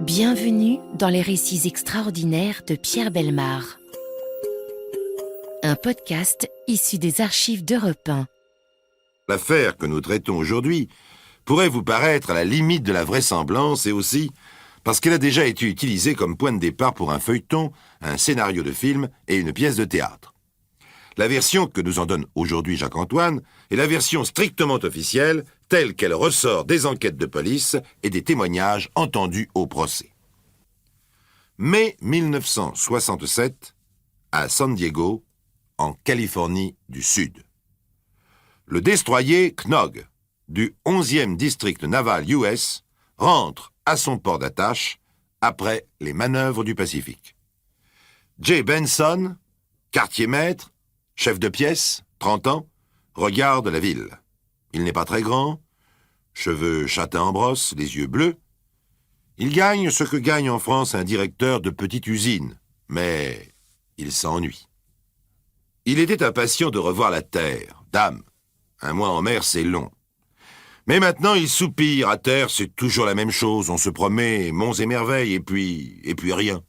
Bienvenue dans les récits extraordinaires de Pierre Bellemare. Un podcast issu des archives d'Europe 1. L'affaire que nous traitons aujourd'hui pourrait vous paraître à la limite de la vraisemblance et aussi parce qu'elle a déjà été utilisée comme point de départ pour un feuilleton, un scénario de film et une pièce de théâtre. La version que nous en donne aujourd'hui Jacques-Antoine est la version strictement officielle, telle qu'elle ressort des enquêtes de police et des témoignages entendus au procès. Mai 1967, à San Diego, en Californie du Sud. Le destroyer Knog, du 11e district naval US, rentre à son port d'attache après les manœuvres du Pacifique. Jay Benson, quartier-maître, chef de pièce, 30 ans, regarde la ville. Il n'est pas très grand, cheveux châtains en brosse, les yeux bleus. Il gagne ce que gagne en France un directeur de petite usine, mais il s'ennuie. Il était impatient de revoir la terre. Dame, un mois en mer, c'est long. Mais maintenant, il soupire. À terre, c'est toujours la même chose. On se promet monts et merveilles, et puis rien.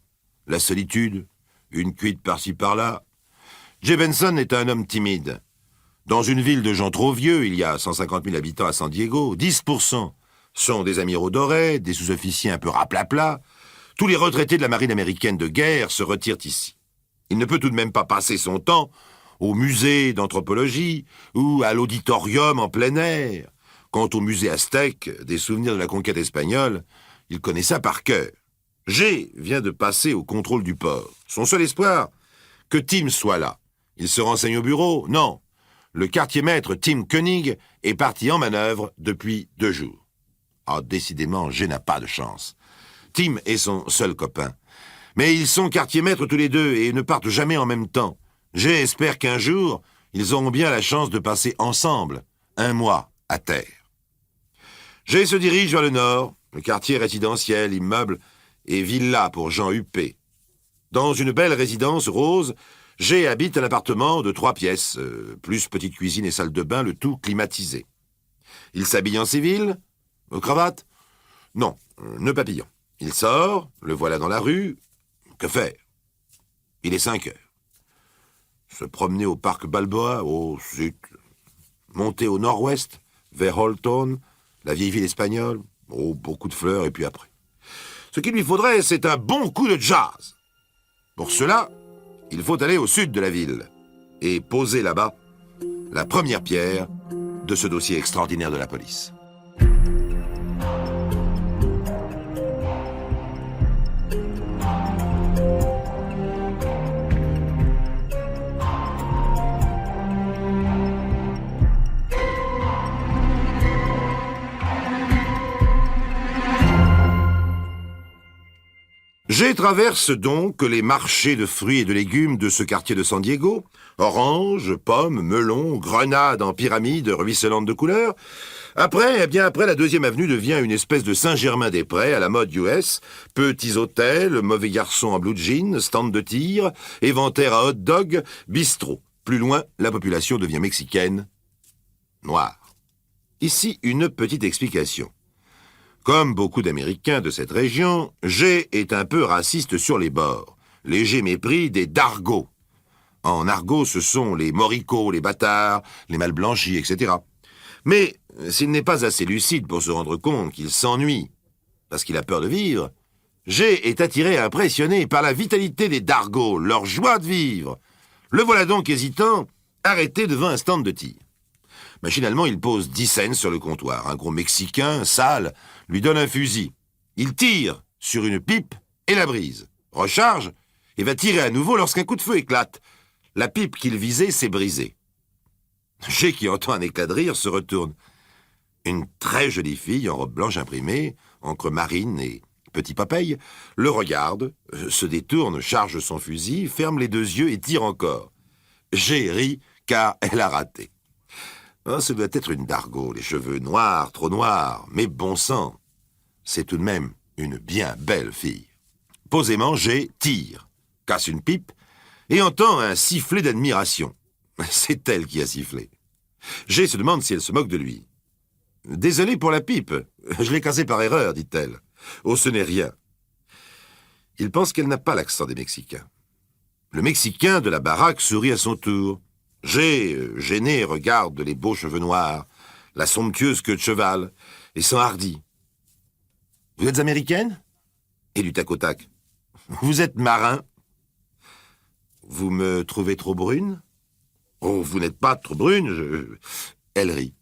La solitude, une cuite par-ci par-là. Jay Benson est un homme timide. Dans une ville de gens trop vieux, il y a 150 000 habitants à San Diego, 10% sont des amiraux dorés, des sous-officiers un peu raplapla. Tous les retraités de la marine américaine de guerre se retirent ici. Il ne peut tout de même pas passer son temps au musée d'anthropologie ou à l'auditorium en plein air. Quant au musée aztèque, des souvenirs de la conquête espagnole, il connaît ça par cœur. Jay vient de passer au contrôle du port. Son seul espoir, que Tim soit là. Il se renseigne au bureau? Non. Le quartier-maître Tim Koenig est parti en manœuvre depuis 2 jours. Ah, décidément, Jay n'a pas de chance. Tim est son seul copain. Mais ils sont quartier-maîtres tous les deux et ne partent jamais en même temps. Jay espère qu'un jour, ils auront bien la chance de passer ensemble 1 mois à terre. Jay se dirige vers le nord, le quartier résidentiel, immeuble et villa pour gens huppés. Dans une belle résidence rose, Jay habite un appartement de 3 pièces, plus petite cuisine et salle de bain, le tout climatisé. Il s'habille en civil, cravate? Non, nœud papillon. Il sort, le voilà dans la rue. Que faire? Il est 5 heures. Se promener au parc Balboa, au sud. Monter au nord-ouest, vers Holton, la vieille ville espagnole. Oh, beaucoup de fleurs, et puis après. Ce qu'il lui faudrait, c'est un bon coup de jazz. Pour cela, il faut aller au sud de la ville et poser là-bas la première pierre de ce dossier extraordinaire de la police. Jay traverse donc les marchés de fruits et de légumes de ce quartier de San Diego. Oranges, pommes, melons, grenades en pyramide ruisselantes de couleurs. Après la 2e avenue devient une espèce de Saint-Germain-des-Prés à la mode US. Petits hôtels, mauvais garçons en blue jean, stand de tir, éventaire à hot dog, bistrot. Plus loin, la population devient mexicaine, noire. Ici, une petite explication. Comme beaucoup d'Américains de cette région, Jay est un peu raciste sur les bords. Léger mépris des dargots. En argot, ce sont les moricots, les bâtards, les mal blanchis, etc. Mais s'il n'est pas assez lucide pour se rendre compte qu'il s'ennuie, parce qu'il a peur de vivre, Jay est attiré et impressionné par la vitalité des dargots, leur joie de vivre. Le voilà donc hésitant, arrêté devant un stand de tir. Machinalement, il pose 10 cents sur le comptoir. Un gros Mexicain, sale, lui donne un fusil. Il tire sur une pipe et la brise. Recharge et va tirer à nouveau lorsqu'un coup de feu éclate. La pipe qu'il visait s'est brisée. Jay, qui entend un éclat de rire, se retourne. Une très jolie fille en robe blanche imprimée, encre marine et petit Popeye, le regarde, se détourne, charge son fusil, ferme les 2 yeux et tire encore. Jay rit car elle a raté. Oh, ce doit être une dargo, les cheveux noirs, trop noirs, mais bon sang. C'est tout de même une bien belle fille. Posément, Jay tire, casse une pipe et entend un sifflet d'admiration. C'est elle qui a sifflé. Jay se demande si elle se moque de lui. « Désolé pour la pipe. Je l'ai cassée par erreur, dit-elle. Oh, ce n'est rien. » Il pense qu'elle n'a pas l'accent des Mexicains. Le Mexicain de la baraque sourit à son tour. G, gêné, regarde les beaux cheveux noirs, la somptueuse queue de cheval, et s'enhardit. « Vous êtes américaine ?» Et du tac au tac. « Vous êtes marin ?»« Vous me trouvez trop brune ?»« Oh, vous n'êtes pas trop brune, Elle rit.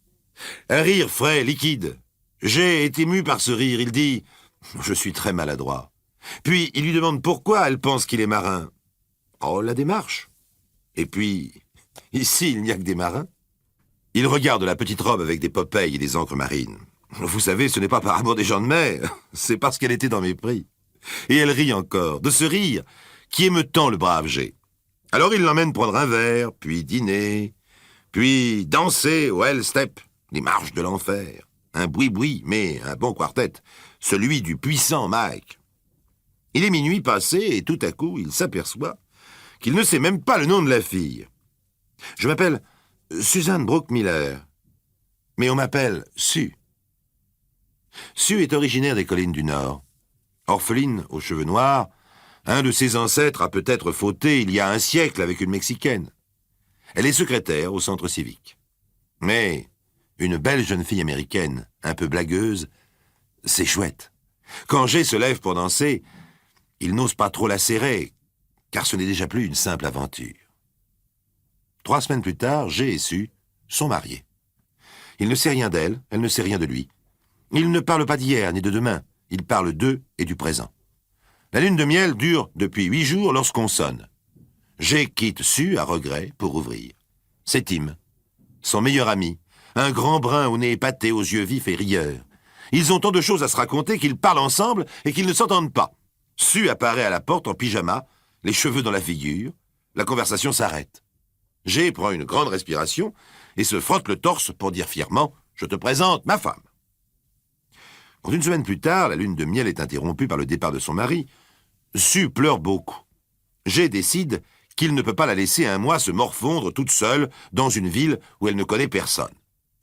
Un rire frais, liquide. J'ai été ému par ce rire. Il dit « Je suis très maladroit. » Puis il lui demande pourquoi elle pense qu'il est marin. Oh, la démarche. Et puis, ici, il n'y a que des marins. Il regarde la petite robe avec des Popeyes et des encres marines. Vous savez, ce n'est pas par amour des gens de mer, c'est parce qu'elle était dans mes prix. Et elle rit encore, de ce rire qui émeut tant le brave G. Alors il l'emmène prendre un verre, puis dîner, puis danser au Hellstep, les marches de l'enfer. Un boui-boui, mais un bon quartet, celui du puissant Mike. Il est minuit passé et tout à coup, il s'aperçoit qu'il ne sait même pas le nom de la fille. Je m'appelle Suzanne Brooke Miller, mais on m'appelle Sue. Sue est originaire des collines du Nord. Orpheline, aux cheveux noirs, un de ses ancêtres a peut-être fauté il y a un siècle avec une Mexicaine. Elle est secrétaire au centre civique. Mais une belle jeune fille américaine, un peu blagueuse, c'est chouette. Quand G se lève pour danser, il n'ose pas trop la serrer, car ce n'est déjà plus une simple aventure. 3 semaines plus tard, G et Sue sont mariés. Il ne sait rien d'elle, elle ne sait rien de lui. Ils ne parlent pas d'hier ni de demain, ils parlent d'eux et du présent. La lune de miel dure depuis 8 jours lorsqu'on sonne. G quitte Sue à regret pour ouvrir. C'est Tim, son meilleur ami, un grand brun au nez épaté, aux yeux vifs et rieurs. Ils ont tant de choses à se raconter qu'ils parlent ensemble et qu'ils ne s'entendent pas. Sue apparaît à la porte en pyjama, les cheveux dans la figure. La conversation s'arrête. G prend une grande respiration et se frotte le torse pour dire fièrement « Je te présente ma femme ». Quand 1 semaine plus tard, la lune de miel est interrompue par le départ de son mari, Sue pleure beaucoup. G décide qu'il ne peut pas la laisser 1 mois se morfondre toute seule dans une ville où elle ne connaît personne.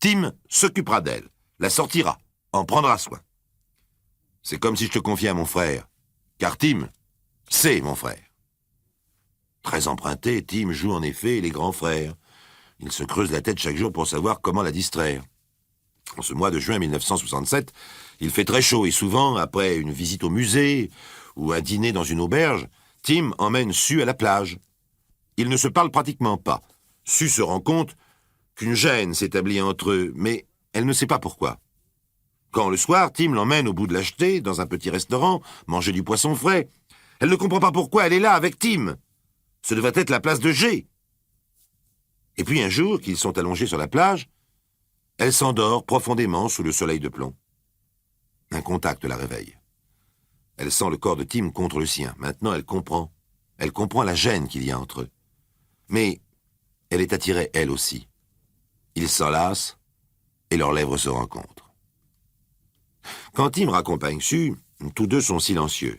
Tim s'occupera d'elle, la sortira, en prendra soin. C'est comme si je te confiais à mon frère, car Tim, c'est mon frère. Très emprunté, Tim joue en effet les grands frères. Il se creuse la tête chaque jour pour savoir comment la distraire. En ce mois de juin 1967, il fait très chaud et souvent, après une visite au musée ou un dîner dans une auberge, Tim emmène Sue à la plage. Ils ne se parlent pratiquement pas. Sue se rend compte qu'une gêne s'établit entre eux, mais elle ne sait pas pourquoi. Quand le soir, Tim l'emmène au bout de la jetée, dans un petit restaurant, manger du poisson frais, elle ne comprend pas pourquoi elle est là avec Tim. Ce devrait être la place de G. Et puis un jour, qu'ils sont allongés sur la plage, elle s'endort profondément sous le soleil de plomb. Un contact la réveille. Elle sent le corps de Tim contre le sien. Maintenant, elle comprend. Elle comprend la gêne qu'il y a entre eux. Mais elle est attirée, elle aussi. Ils s'enlacent et leurs lèvres se rencontrent. Quand Tim raccompagne Sue, tous deux sont silencieux.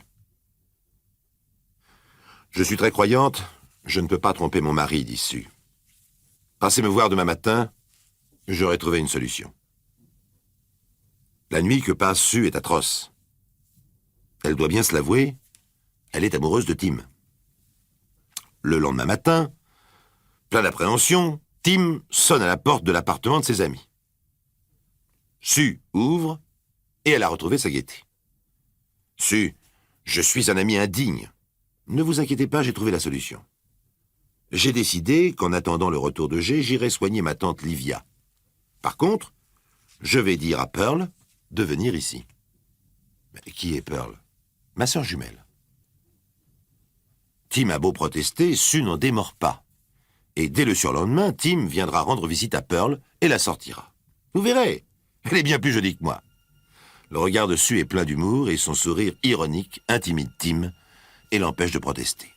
« Je suis très croyante, je ne peux pas tromper mon mari, dit Sue. Passez me voir demain matin, j'aurai trouvé une solution. » La nuit que passe Sue est atroce. Elle doit bien se l'avouer, elle est amoureuse de Tim. Le lendemain matin, plein d'appréhension, Tim sonne à la porte de l'appartement de ses amis. Sue ouvre et elle a retrouvé sa gaieté. « Sue, je suis un ami indigne. Ne vous inquiétez pas, j'ai trouvé la solution. J'ai décidé qu'en attendant le retour de G, j'irai soigner ma tante Livia. Par contre, je vais dire à Pearl de venir ici. » « Mais qui est Pearl ? » ?»« Ma sœur jumelle. » Tim a beau protester, Sue n'en démord pas. Et dès le surlendemain, Tim viendra rendre visite à Pearl et la sortira. Vous verrez, elle est bien plus jolie que moi. Le regard de Sue est plein d'humour et son sourire ironique intimide Tim et l'empêche de protester.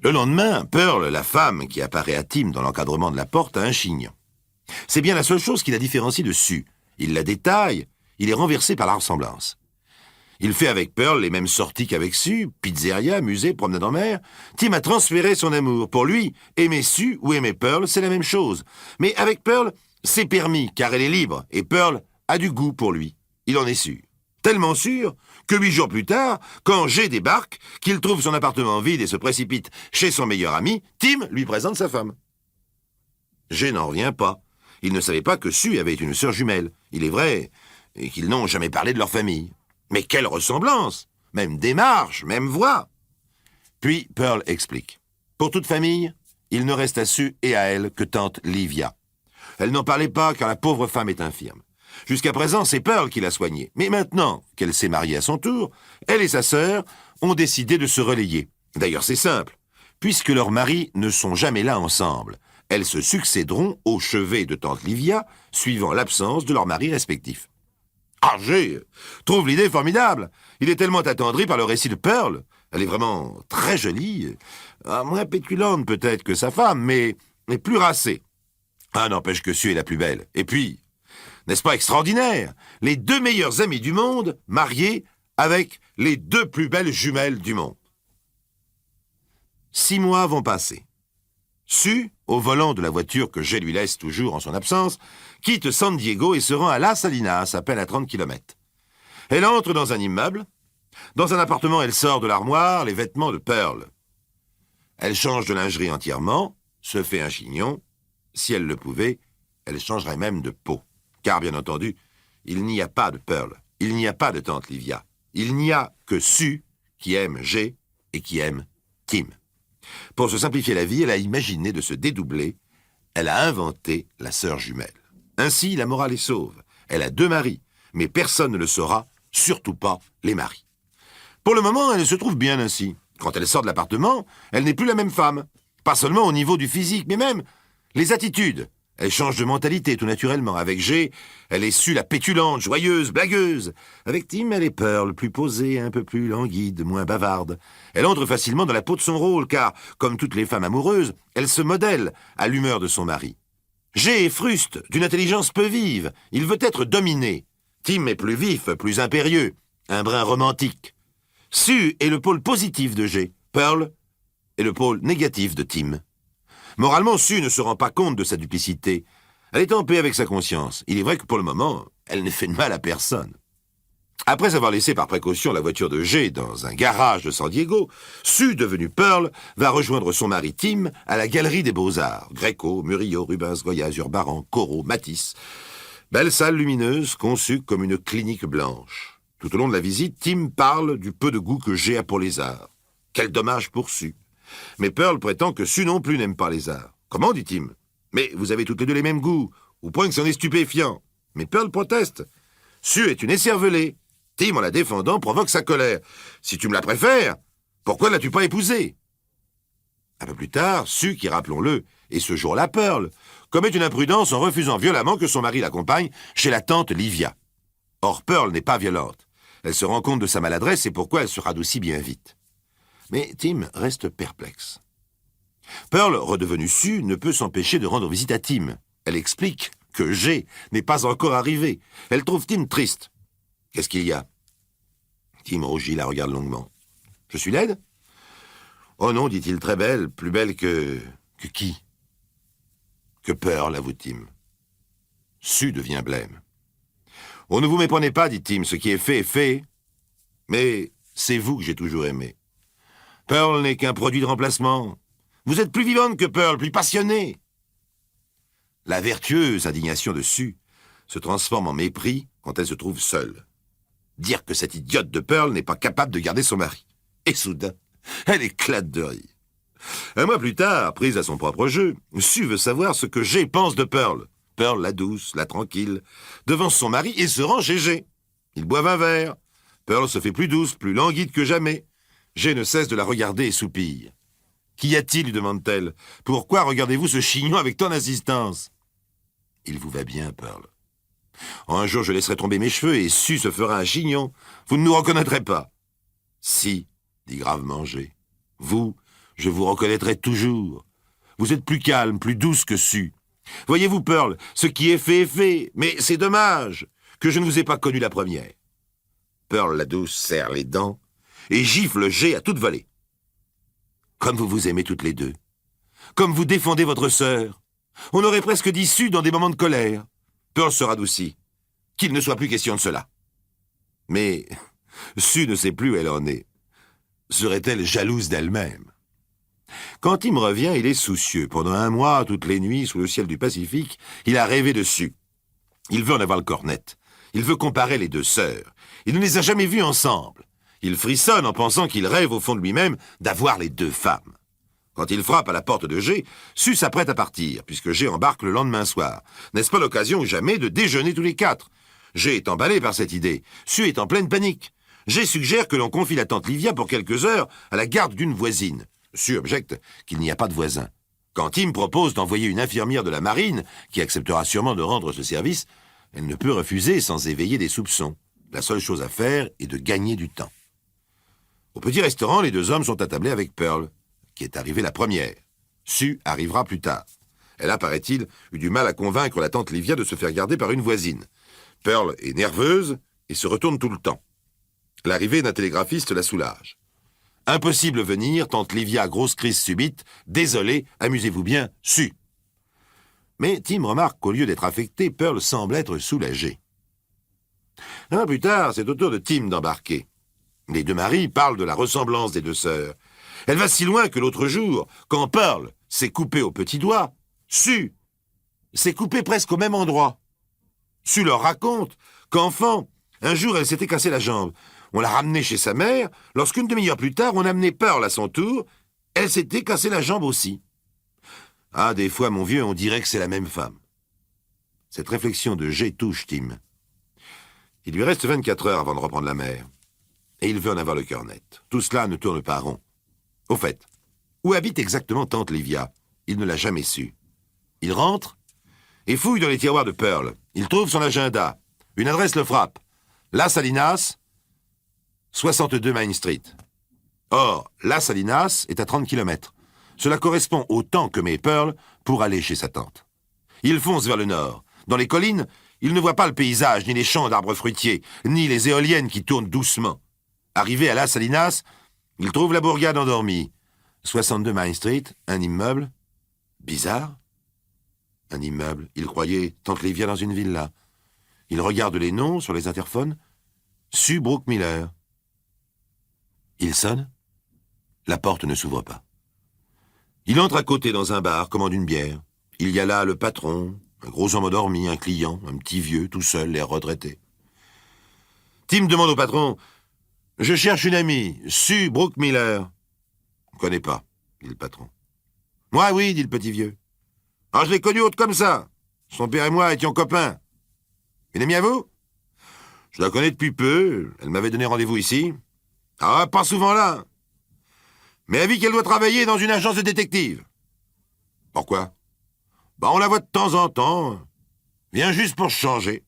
Le lendemain, Pearl, la femme qui apparaît à Tim dans l'encadrement de la porte, a un chignon. C'est bien la seule chose qui la différencie de Sue. Il la détaille, il est renversé par la ressemblance. Il fait avec Pearl les mêmes sorties qu'avec Sue, pizzeria, musée, promenade en mer. Tim a transféré son amour. Pour lui, aimer Sue ou aimer Pearl, c'est la même chose. Mais avec Pearl, c'est permis, car elle est libre, et Pearl a du goût pour lui. Il en est sûr. Tellement sûr que 8 jours plus tard, quand Jay débarque, qu'il trouve son appartement vide et se précipite chez son meilleur ami, Tim lui présente sa femme. Jay n'en revient pas. Il ne savait pas que Sue avait une sœur jumelle. Il est vrai, et qu'ils n'ont jamais parlé de leur famille. Mais quelle ressemblance! Même démarche, même voix! Puis Pearl explique. Pour toute famille, il ne reste à Sue et à elle que tante Livia. Elle n'en parlait pas car la pauvre femme est infirme. Jusqu'à présent, c'est Pearl qui l'a soignée. Mais maintenant qu'elle s'est mariée à son tour, elle et sa sœur ont décidé de se relayer. D'ailleurs, c'est simple. Puisque leurs maris ne sont jamais là ensemble, elles se succéderont au chevet de tante Livia, suivant l'absence de leurs maris respectifs. Ah, Jay trouve l'idée formidable. Il est tellement attendri par le récit de Pearl. Elle est vraiment très jolie. Moins pétulante peut-être que sa femme, mais plus racée. Ah, n'empêche que Sue est la plus belle. Et puis, n'est-ce pas extraordinaire? Les 2 meilleurs amis du monde mariés avec les 2 plus belles jumelles du monde. 6 mois vont passer. Sue, au volant de la voiture que Jay lui laisse toujours en son absence, quitte San Diego et se rend à Las Salinas, à peine à 30 km. Elle entre dans un immeuble. Dans un appartement, elle sort de l'armoire les vêtements de Pearl. Elle change de lingerie entièrement, se fait un chignon. Si elle le pouvait, elle changerait même de peau. Car, bien entendu, il n'y a pas de Pearl, il n'y a pas de tante Livia. Il n'y a que Sue qui aime Jay et qui aime Tim. Pour se simplifier la vie, elle a imaginé de se dédoubler. Elle a inventé la sœur jumelle. Ainsi, la morale est sauve. Elle a 2 maris, mais personne ne le saura, surtout pas les maris. Pour le moment, elle se trouve bien ainsi. Quand elle sort de l'appartement, elle n'est plus la même femme. Pas seulement au niveau du physique, mais même les attitudes. Elle change de mentalité tout naturellement. Avec Jay, elle est Sue la pétulante, joyeuse, blagueuse. Avec Tim, elle est Pearl, plus posée, un peu plus languide, moins bavarde. Elle entre facilement dans la peau de son rôle, car, comme toutes les femmes amoureuses, elle se modèle à l'humeur de son mari. Jay est fruste, d'une intelligence peu vive. Il veut être dominé. Tim est plus vif, plus impérieux, un brin romantique. Sue est le pôle positif de Jay. Pearl est le pôle négatif de Tim. Moralement, Sue ne se rend pas compte de sa duplicité. Elle est en paix avec sa conscience. Il est vrai que pour le moment, elle ne fait de mal à personne. Après avoir laissé par précaution la voiture de Jay dans un garage de San Diego, Sue, devenue Pearl, va rejoindre son mari Tim à la Galerie des Beaux-Arts. Gréco, Murillo, Rubens, Goya, Zurbaran, Corot, Matisse. Belle salle lumineuse conçue comme une clinique blanche. Tout au long de la visite, Tim parle du peu de goût que Jay a pour les arts. Quel dommage pour Sue. Mais Pearl prétend que Sue non plus n'aime pas les arts. Comment, dit Tim? Mais vous avez toutes les 2 les mêmes goûts, au point que c'en est stupéfiant. Mais Pearl proteste. Sue est une écervelée. Tim, en la défendant, provoque sa colère. Si tu me la préfères, pourquoi ne l'as-tu pas épousée? Un peu plus tard, Sue, qui, rappelons-le, est ce jour-là Pearl, commet une imprudence en refusant violemment que son mari l'accompagne chez la tante Livia. Or, Pearl n'est pas violente. Elle se rend compte de sa maladresse, c'est pourquoi elle se radoucit bien vite. Mais Tim reste perplexe. Pearl, redevenue Sue, ne peut s'empêcher de rendre visite à Tim. Elle explique que Jay n'est pas encore arrivé. Elle trouve Tim triste. Qu'est-ce qu'il y a? Tim rougit, la regarde longuement. Je suis laide? Oh non, dit-il, très belle, plus belle que... Que qui? Que Pearl, avoue Tim. Sue devient blême. Oh, ne vous méprenez pas, dit Tim, ce qui est fait est fait. Mais c'est vous que j'ai toujours aimé. Pearl n'est qu'un produit de remplacement. Vous êtes plus vivante que Pearl, plus passionnée. La vertueuse indignation de Sue se transforme en mépris quand elle se trouve seule. Dire que cette idiote de Pearl n'est pas capable de garder son mari. Et soudain, elle éclate de rire. Un mois plus tard, prise à son propre jeu, Sue veut savoir ce que Jay pense de Pearl. Pearl, la douce, la tranquille, devance son mari et se rend chez Jay. Ils boivent un verre. Pearl se fait plus douce, plus languide que jamais. Jay ne cesse de la regarder et soupire. « Qu'y a-t-il » lui demande-t-elle. « Pourquoi regardez-vous ce chignon avec tant d'insistance ?»« Il vous va bien, Pearl. Un jour, je laisserai tomber mes cheveux et Sue se fera un chignon. Vous ne nous reconnaîtrez pas. »« Si, » dit gravement Jay. « Vous, je vous reconnaîtrai toujours. Vous êtes plus calme, plus douce que Sue. Voyez-vous, Pearl, ce qui est fait, mais c'est dommage que je ne vous ai pas connu la première. » Pearl la douce serre les dents et gifle G à toute volée. Comme vous vous aimez toutes les deux. Comme vous défendez votre sœur. On aurait presque dit Sue dans des moments de colère. Pearl se radoucit. Qu'il ne soit plus question de cela. Mais Sue ne sait plus où elle en est. Serait-elle jalouse d'elle-même? Quand Tim revient, il est soucieux. Pendant 1 mois, toutes les nuits, sous le ciel du Pacifique, il a rêvé de Sue. Il veut en avoir le corps net. Il veut comparer les 2 sœurs. Il ne les a jamais vues ensemble. Il frissonne en pensant qu'il rêve au fond de lui-même d'avoir les 2 femmes. Quand il frappe à la porte de G, Sue s'apprête à partir, puisque G embarque le lendemain soir. N'est-ce pas l'occasion ou jamais de déjeuner tous les 4? G est emballé par cette idée. Sue est en pleine panique. G suggère que l'on confie la tante Livia pour quelques heures à la garde d'une voisine. Sue objecte qu'il n'y a pas de voisin. Quand Tim propose d'envoyer une infirmière de la marine, qui acceptera sûrement de rendre ce service, elle ne peut refuser sans éveiller des soupçons. La seule chose à faire est de gagner du temps. Au petit restaurant, les 2 hommes sont attablés avec Pearl, qui est arrivée la première. Sue arrivera plus tard. Elle a, paraît-il, eu du mal à convaincre la tante Livia de se faire garder par une voisine. Pearl est nerveuse et se retourne tout le temps. L'arrivée d'un télégraphiste la soulage. Impossible venir, tante Livia, grosse crise subite. Désolé, amusez-vous bien, Sue. Mais Tim remarque qu'au lieu d'être affecté, Pearl semble être soulagée. Un an plus tard, c'est au tour de Tim d'embarquer. Les 2 maris parlent de la ressemblance des 2 sœurs. Elle va si loin que l'autre jour, quand Pearl s'est coupée au petit doigt, Sue s'est coupée presque au même endroit. Sue leur raconte qu'enfant, un jour elle s'était cassé la jambe. On l'a ramenée chez sa mère. Lorsqu'une demi-heure plus tard, on amenait Pearl à son tour, elle s'était cassé la jambe aussi. Ah, des fois, mon vieux, on dirait que c'est la même femme. Cette réflexion de G touche Tim. Il lui reste 24 heures avant de reprendre la mer. Et il veut en avoir le cœur net. Tout cela ne tourne pas rond. Au fait, où habite exactement tante Livia? Il ne l'a jamais su. Il rentre et fouille dans les tiroirs de Pearl. Il trouve son agenda. Une adresse le frappe. Las Salinas, 62 Main Street. Or, Las Salinas est à 30 km. Cela correspond au temps que met Pearl pour aller chez sa tante. Il fonce vers le nord. Dans les collines, il ne voit pas le paysage, ni les champs d'arbres fruitiers, ni les éoliennes qui tournent doucement. Arrivé à Las Salinas, il trouve la bourgade endormie. 62 Main Street, un immeuble. Bizarre. Un immeuble. Il croyait tante Livia dans une villa. Il regarde les noms sur les interphones. Sue Brookmiller. Il sonne. La porte ne s'ouvre pas. Il entre à côté dans un bar, commande une bière. Il y a là le patron, un gros homme endormi, un client, un petit vieux, tout seul, l'air retraité. Tim demande au patron « Je cherche une amie, Sue Brookmiller. »« On ne connaît pas, » dit le patron. « Moi, oui, dit le petit vieux. Ah, je l'ai connue haute comme ça. Son père et moi étions copains. Une amie à vous? Je la connais depuis peu, elle m'avait donné rendez-vous ici. Ah, pas souvent là. Mais elle dit qu'elle doit travailler dans une agence de détective. Pourquoi? Bah, on la voit de temps en temps. Vient juste pour changer.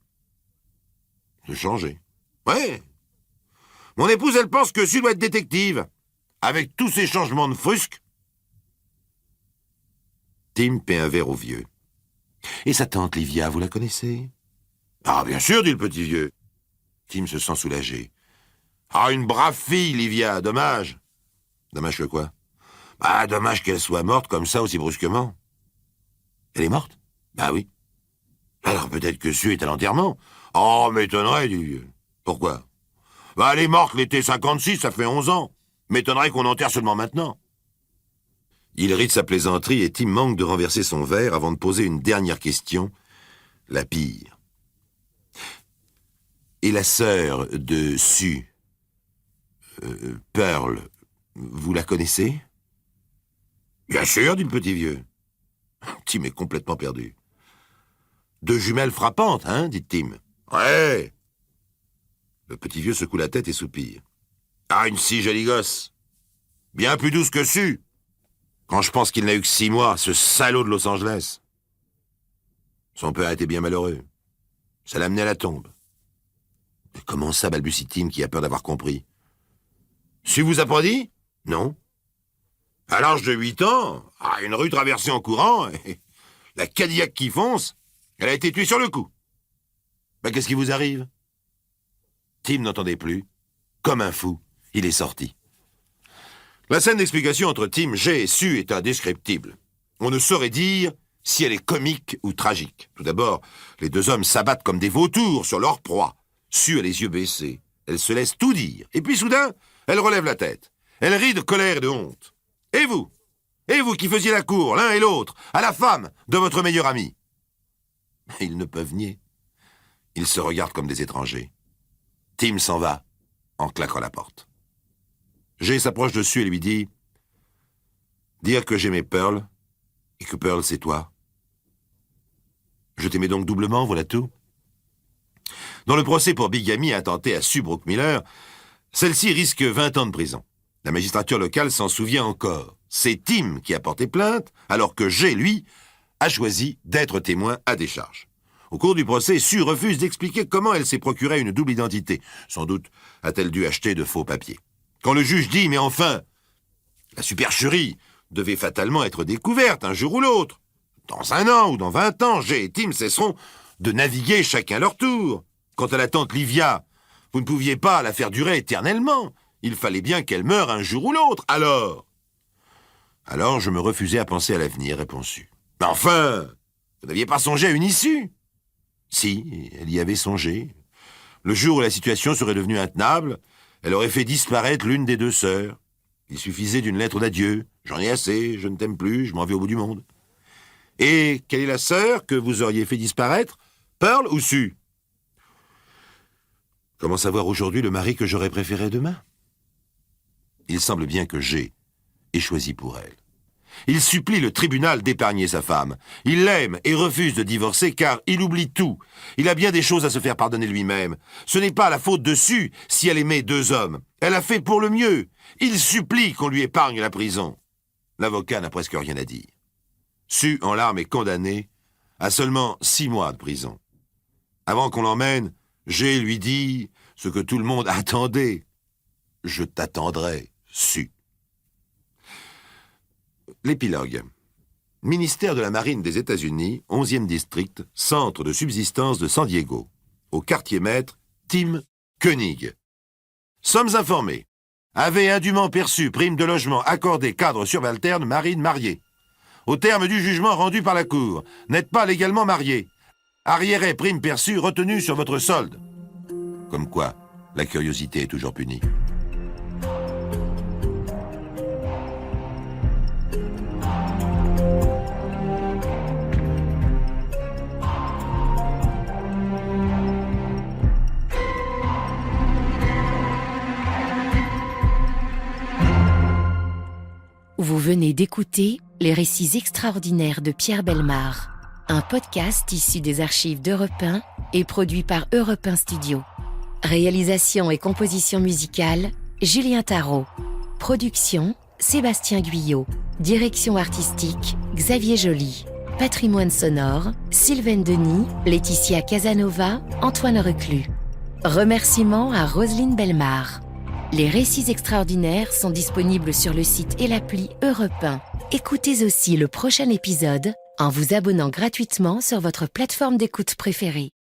Se changer? Ouais. Mon épouse, elle pense que Sue doit être détective. Avec tous ces changements de frusques. Tim paie un verre au vieux. Et sa tante Livia, vous la connaissez? Ah, bien sûr, dit le petit vieux. Tim se sent soulagé. Ah, une brave fille, Livia, dommage. Dommage que quoi? Ah, dommage qu'elle soit morte comme ça aussi brusquement. Elle est morte? Bah oui. Alors peut-être que Sue est à l'enterrement. Oh, m'étonnerait, dit le vieux. Pourquoi? Bah, elle est morte l'été 56, ça fait 11 ans. M'étonnerait qu'on enterre seulement maintenant. Il rit de sa plaisanterie et Tim manque de renverser son verre avant de poser une dernière question, la pire. Et la sœur de Sue, Pearl, vous la connaissez? Bien sûr, dit le petit vieux. Tim est complètement perdu. 2 jumelles frappantes, hein, dit Tim. Ouais. Le petit vieux secoue la tête et soupire. Ah, une si jolie gosse. Bien plus douce que Sue. Quand je pense qu'il n'a eu que 6 mois, ce salaud de Los Angeles. Son père a été bien malheureux. Ça l'a amené à la tombe. Mais comment ça, balbutie Tim, qui a peur d'avoir compris? Sue vous a pas dit? Non. À l'âge de 8 ans, à une rue traversée en courant, la Cadillac qui fonce, elle a été tuée sur le coup. Ben, qu'est-ce qui vous arrive? Tim n'entendait plus. Comme un fou, il est sorti. La scène d'explication entre Tim, Jay et Sue est indescriptible. On ne saurait dire si elle est comique ou tragique. Tout d'abord, les deux hommes s'abattent comme des vautours sur leur proie. Sue a les yeux baissés. Elle se laisse tout dire. Et puis soudain, elle relève la tête. Elle rit de colère et de honte. Et vous qui faisiez la cour, l'un et l'autre, à la femme de votre meilleur ami. Ils ne peuvent nier. Ils se regardent comme des étrangers. Tim s'en va en claquant la porte. Jay s'approche dessus et lui dit « Dire que j'aimais Pearl et que Pearl c'est toi. Je t'aimais donc doublement, voilà tout. » Dans le procès pour bigamie intenté à Sue Brookmiller, celle-ci risque 20 ans de prison. La magistrature locale s'en souvient encore. C'est Tim qui a porté plainte, alors que Jay, lui, a choisi d'être témoin à décharge. Au cours du procès, Sue refuse d'expliquer comment elle s'est procuré une double identité. Sans doute a-t-elle dû acheter de faux papiers. Quand le juge dit « Mais enfin, la supercherie devait fatalement être découverte un jour ou l'autre. Dans 1 an ou dans 20 ans, Jay et Tim cesseront de naviguer chacun leur tour. Quant à la tante Livia, vous ne pouviez pas la faire durer éternellement. Il fallait bien qu'elle meure un jour ou l'autre. Alors je me refusais à penser à l'avenir, répond Sue. Mais enfin, vous n'aviez pas songé à une issue? Si, elle y avait songé. Le jour où la situation serait devenue intenable, elle aurait fait disparaître l'une des deux sœurs. Il suffisait d'une lettre d'adieu. J'en ai assez, je ne t'aime plus, je m'en vais au bout du monde. Et quelle est la sœur que vous auriez fait disparaître? Pearl ou Sue? Comment savoir aujourd'hui le mari que j'aurais préféré demain? Il semble bien que Jay ait choisi pour elle. Il supplie le tribunal d'épargner sa femme. Il l'aime et refuse de divorcer car il oublie tout. Il a bien des choses à se faire pardonner lui-même. Ce n'est pas la faute de Sue si elle aimait 2 hommes. Elle a fait pour le mieux. Il supplie qu'on lui épargne la prison. L'avocat n'a presque rien à dire. Sue, en larmes, est condamnée à seulement 6 mois de prison. Avant qu'on l'emmène, Jay lui dit ce que tout le monde attendait. « Je t'attendrai, Sue. » L'épilogue. Ministère de la Marine des États-Unis, 11e district, centre de subsistance de San Diego. Au quartier maître, Tim Koenig. Sommes informés. Avez indûment perçu prime de logement accordée cadre subalterne marine marié. Au terme du jugement rendu par la Cour, n'êtes pas légalement marié. Arriéré prime perçue retenue sur votre solde. Comme quoi, la curiosité est toujours punie. Vous venez d'écouter Les récits extraordinaires de Pierre Bellemare, un podcast issu des archives d'Europe 1 et produit par Europe 1 Studio. Réalisation et composition musicale, Julien Tarot. Production, Sébastien Guyot. Direction artistique, Xavier Joly. Patrimoine sonore, Sylvaine Denis, Laetitia Casanova, Antoine Reclus. Remerciements à Roselyne Bellemare. Les récits extraordinaires sont disponibles sur le site et l'appli Europe 1. Écoutez aussi le prochain épisode en vous abonnant gratuitement sur votre plateforme d'écoute préférée.